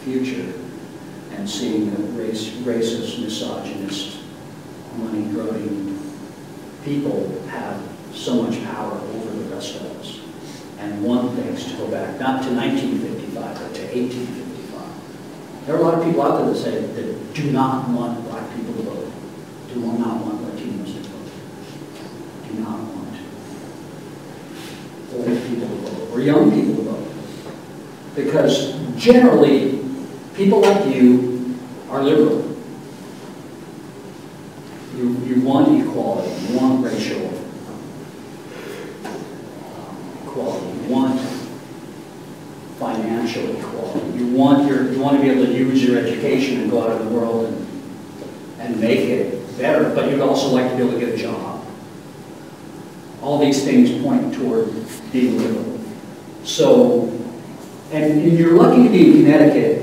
future and seeing that racist, misogynist, money-grubbing people have so much power over the rest of us and want things to go back, not to 1955, but to 1855. There are a lot of people out there that say that do not want black people to vote, do not want Latinos to vote, do not want old people to vote, or young people to vote. Because generally, people like you are liberal. You want equality, you want racial equality, you want financial equality, you want to be able to use your education and go out in the world and make it better, but you'd also like to be able to get a job. All these things point toward being liberal. So, and you're lucky to be in Connecticut,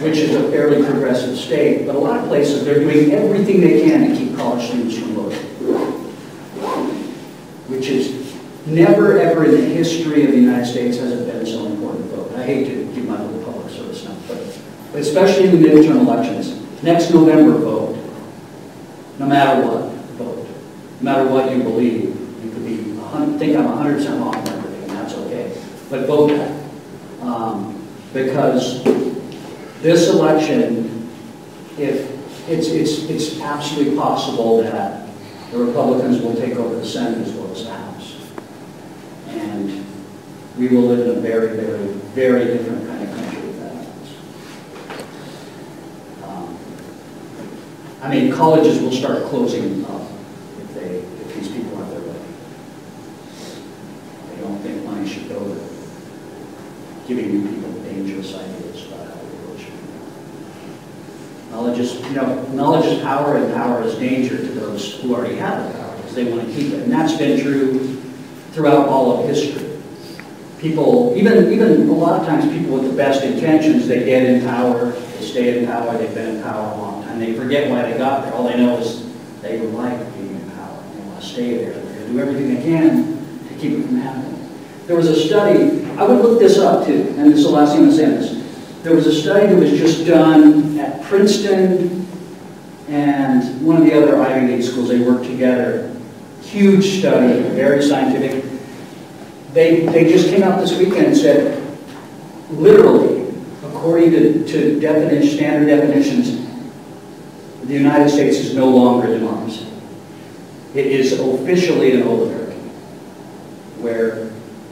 which is a fairly progressive state, but a lot of places they're doing everything they can to keep college students from voting, which is never ever in the history of the United States has it been so important to vote. I hate to give my little public service stuff, but especially in the midterm elections, next November vote, no matter what, vote. No matter what you believe, you could be, think I'm 100% wrong on everything, and that's okay, but vote that. Because this election, if it's absolutely possible that the Republicans will take over the Senate as well as the House. And we will live in a very, very, very different kind of country if that happens. I mean, colleges will start closing up if these people aren't there ready. I don't think money should go to giving you people dangerous ideas about how we really should be. Knowledge is power, and power is danger to those who already have the power because they want to keep it. And that's been true throughout all of history. People, even a lot of times people with the best intentions, they get in power, they stay in power, they've been in power a long time. They forget why they got there. All they know is they like being in power. They want to stay there. They're going to do everything they can to keep it from happening. There was a study, I would look this up too, and this is the last thing I'm saying this. There was a study that was just done at Princeton and one of the other Ivy League schools. They worked together. Huge study, very scientific. They just came out this weekend and said, literally, according to standard definitions, the United States is no longer a democracy. It is officially an oligarchy, where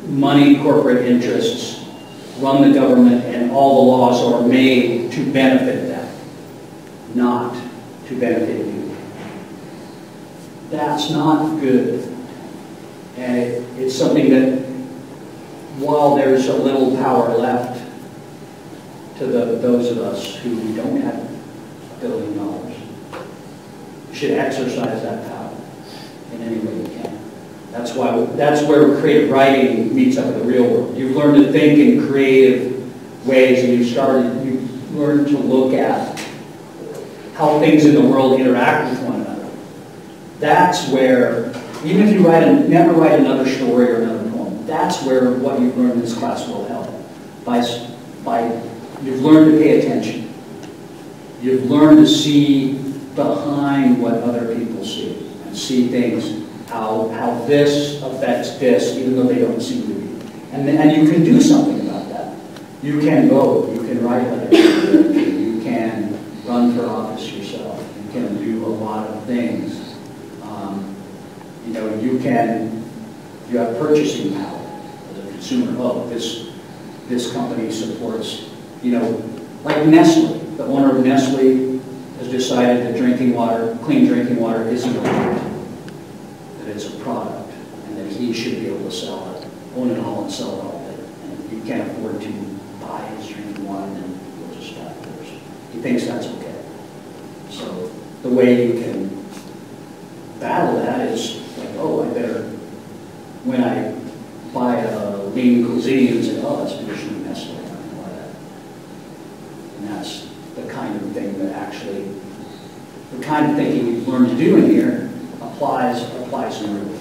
money, corporate interests run the government, and all the laws are made to benefit them, not to benefit you. That's not good. And it's something that, while there's a little power left to those of us who don't have $1 billion, you should exercise that power in any way you can. That's where creative writing meets up with the real world. You've learned to think in creative ways, and you've learned to look at how things in the world interact with one another. That's where, even if you never write another story or another poem, that's where what you've learned in this class will help. You've learned to pay attention. You've learned to see behind what other people see, and see things, how this affects this, even though they don't seem to be. And you can do something about that. You can vote, you can write letters, you can run for office yourself, you can do a lot of things. You have purchasing power as a consumer. Oh, this company supports, like Nestle. The owner of Nestle has decided that clean drinking water isn't a right, that it's a product, and that he should be able to sell it, own it all and sell it all. And you can't afford to buy his drinking water, and then he'll just stop first. He thinks that's okay. So the way you can battle that is like, oh, I better, when I buy a lean cuisine, and say, oh, that's traditionally Nestle, I don't buy that. And that's the kind of thing that actually, the kind of thinking we've learned to do in here applies in real life.